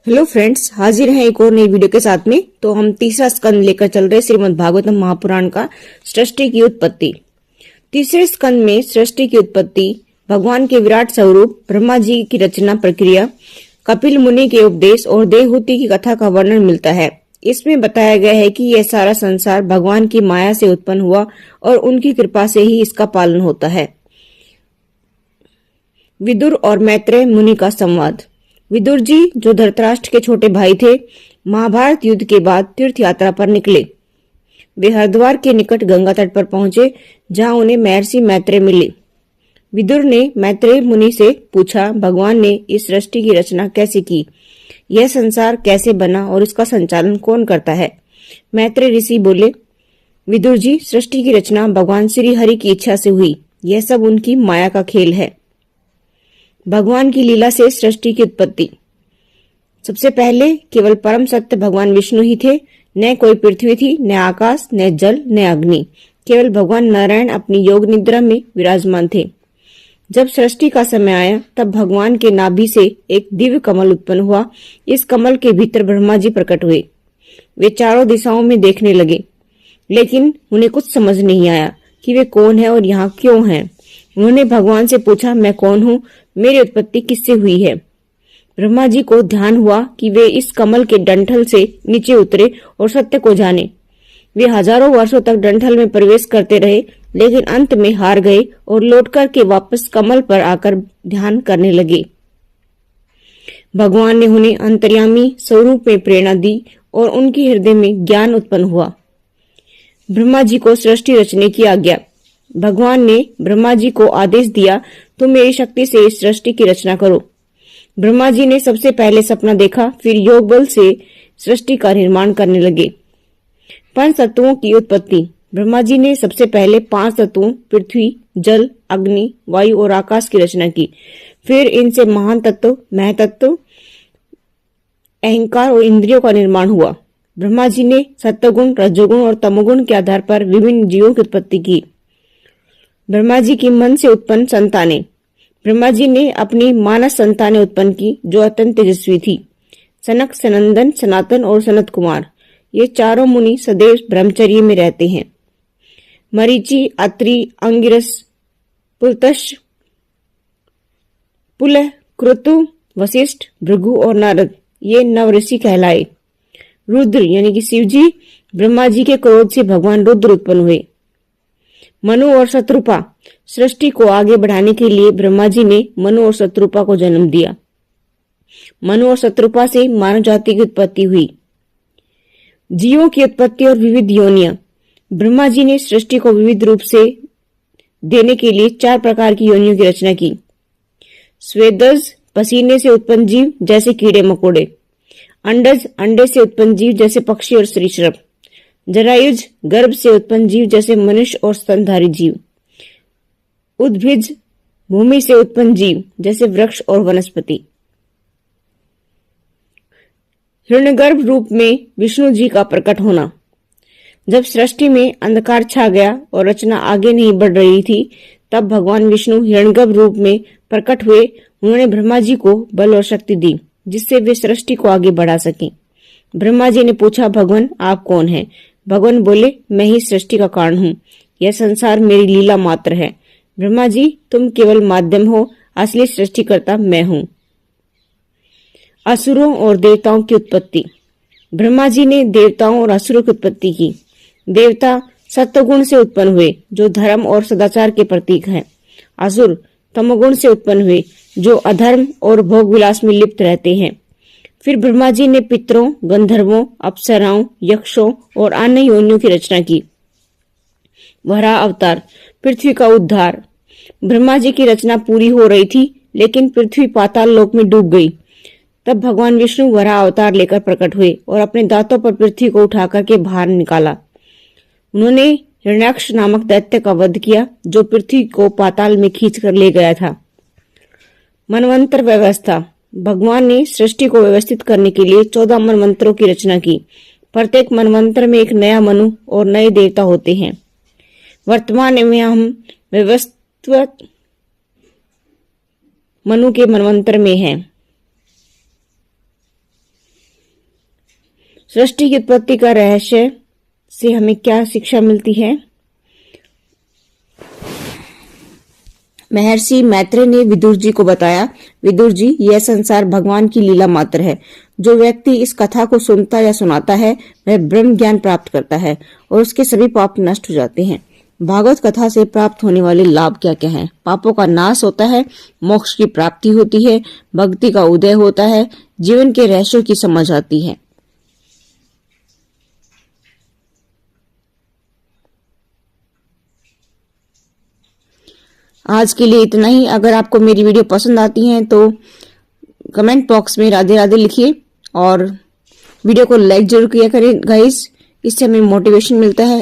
Hello friends, हाजिर हैं एक और नई वीडियो के साथ में। तो हम तीसरा स्कंद लेकर चल रहे श्रीमद् भागवतम महापुराण का सृष्टि की उत्पत्ति। तीसरे स्कंद में सृष्टि की उत्पत्ति, भगवान के विराट स्वरूप, ब्रह्मा जी की रचना प्रक्रिया, कपिल मुनि के उपदेश और देवहूति की कथा का वर्णन मिलता है। इसमें बताया गया है कि यह सारा संसार भगवान की माया से उत्पन्न हुआ और उनकी कृपा से ही इसका पालन होता है। विदुर और मैत्रेय मुनि का संवाद। विदुर जी, जो धृतराष्ट्र के छोटे भाई थे, महाभारत युद्ध के बाद तीर्थ यात्रा पर निकले। वे हरिद्वार के निकट गंगा तट पर पहुंचे, जहां उन्हें महर्षि मैत्रेय मिले। विदुर ने मैत्रेय मुनि से पूछा, भगवान ने इस सृष्टि की रचना कैसे की, यह संसार कैसे बना और इसका संचालन कौन करता है। मैत्रेय ऋषि बोले, विदुर जी, सृष्टि की रचना भगवान श्री हरि की इच्छा से हुई। यह सब उनकी माया का खेल है। भगवान की लीला से सृष्टि की उत्पत्ति। सबसे पहले केवल परम सत्य भगवान विष्णु ही थे। न कोई पृथ्वी थी, न आकाश, न जल, न अग्नि। केवल भगवान नारायण अपनी योग निद्रा में विराजमान थे। जब सृष्टि का समय आया, तब भगवान के नाभि से एक दिव्य कमल उत्पन्न हुआ। इस कमल के भीतर ब्रह्मा जी प्रकट हुए। वे चारों दिशाओं में देखने लगे, लेकिन उन्हें कुछ समझ नहीं आया कि वे कौन है और यहाँ क्यों हैं। उन्होंने भगवान से पूछा, मैं कौन हूँ, मेरी उत्पत्ति किससे हुई है। ब्रह्मा जी को ध्यान हुआ कि वे इस कमल के डंठल से नीचे उतरे और सत्य को जाने। वे हजारों वर्षों तक डंठल में प्रवेश करते रहे, लेकिन अंत में हार गए और लौटकर के वापस कमल पर आकर ध्यान करने लगे। भगवान ने उन्हें अंतर्यामी स्वरूप में प्रेरणा दी और उनके हृदय में ज्ञान उत्पन्न हुआ। ब्रह्मा जी को सृष्टि रचने की आज्ञा। भगवान ने ब्रह्मा जी को आदेश दिया, तुम मेरी शक्ति से इस सृष्टि की रचना करो। ब्रह्मा जी ने सबसे पहले सपना देखा, फिर योग बल से सृष्टि का निर्माण करने लगे। पंच तत्वों की उत्पत्ति। ब्रह्मा जी ने सबसे पहले 5 तत्वों पृथ्वी, जल, अग्नि, वायु और आकाश की रचना की। फिर इनसे महान तत्व, महतत्व, अहंकार और इंद्रियों का निर्माण हुआ। ब्रह्मा जी ने सत्वगुण, रजोगुण और तमोगुण के आधार पर विभिन्न जीवों की उत्पत्ति की। ब्रह्मा जी की मन से उत्पन्न संतानें। ब्रह्मा जी ने अपनी मानस संतानें उत्पन्न की, जो अत्यंत तेजस्वी थी। सनक, सनंदन, सनातन और सनत कुमार, ये चारों मुनि सदैव ब्रह्मचर्य में रहते हैं। मरीचि, अत्रि, अंगिरस, पुलतश, पुलह, क्रतु, वशिष्ठ, भृगु और नारद, ये नव ऋषि कहलाए। रुद्र यानी कि शिव जी, ब्रह्मा जी के क्रोध से भगवान रुद्र उत्पन्न हुए। मनु और शत्रुपा। सृष्टि को आगे बढ़ाने के लिए ब्रह्मा जी ने मनु और शत्रुपा को जन्म दिया। मनु और शत्रुपा से मानव जाति की उत्पत्ति हुई। जीवों की उत्पत्ति और विविध योनियां। ब्रह्मा जी ने सृष्टि को विविध रूप से देने के लिए 4 प्रकार की योनियों की रचना की। स्वेदज, पसीने से उत्पन्न जीव जैसे कीड़े मकोड़े। अंडज, अंडे से उत्पन्न जीव जैसे पक्षी और सरीसृप। जरायुज, गर्भ से उत्पन्न जीव जैसे मनुष्य और स्तनधारी जीव। उद्भिज, भूमि से उत्पन्न जीव जैसे वृक्ष और वनस्पति। हिरण्यगर्भ रूप में विष्णु जी का प्रकट होना। जब सृष्टि में अंधकार छा गया और रचना आगे नहीं बढ़ रही थी, तब भगवान विष्णु हिरण्यगर्भ रूप में प्रकट हुए। उन्होंने ब्रह्मा जी को बल और शक्ति दी, जिससे वे सृष्टि को आगे बढ़ा सकें। ब्रह्मा जी ने पूछा, भगवान आप कौन हैं? भगवान बोले, मैं ही सृष्टि का कारण हूँ। यह संसार मेरी लीला मात्र है। ब्रह्मा जी, तुम केवल माध्यम हो, असली सृष्टिकर्ता मैं हूँ। असुरों और देवताओं की उत्पत्ति। ब्रह्मा जी ने देवताओं और असुरों की उत्पत्ति की। देवता सत्वगुण से उत्पन्न हुए, जो धर्म और सदाचार के प्रतीक हैं। असुर तमोगुण से उत्पन्न हुए, जो अधर्म और भोग विलास में लिप्त रहते हैं। फिर ब्रह्मा जी ने पितरों, गंधर्वों, अप्सराओं, यक्षों और अन्य योनियों की रचना की। वराह अवतार, पृथ्वी का उद्धार। ब्रह्मा जी की रचना पूरी हो रही थी, लेकिन पृथ्वी पाताल लोक में डूब गई। तब भगवान विष्णु वराह अवतार लेकर प्रकट हुए और अपने दांतों पर पृथ्वी को उठाकर के बाहर निकाला। उन्होंने हिरण्याक्ष नामक दैत्य का वध किया, जो पृथ्वी को पाताल में खींच कर ले गया था। मनवंतर व्यवस्था। भगवान ने सृष्टि को व्यवस्थित करने के लिए 14 मनवंतरों की रचना की। प्रत्येक मनवंतर में एक नया मनु और नए देवता होते हैं। वर्तमान में हम व्यवस्थित मनु के मनवंतर में हैं। सृष्टि की उत्पत्ति का रहस्य से हमें क्या शिक्षा मिलती है? महर्षि मैत्रेय ने विदुर जी को बताया, विदुर जी, यह संसार भगवान की लीला मात्र है। जो व्यक्ति इस कथा को सुनता या सुनाता है वह ब्रह्म ज्ञान प्राप्त करता है और उसके सभी पाप नष्ट हो जाते हैं। भागवत कथा से प्राप्त होने वाले लाभ क्या क्या हैं? पापों का नाश होता है, मोक्ष की प्राप्ति होती है, भक्ति का उदय होता है, जीवन के रहस्यों की समझ आती है। आज के लिए इतना ही। अगर आपको मेरी वीडियो पसंद आती है तो कमेंट बॉक्स में राधे राधे लिखिए और वीडियो को लाइक जरूर किया करें गाइस, इससे हमें मोटिवेशन मिलता है।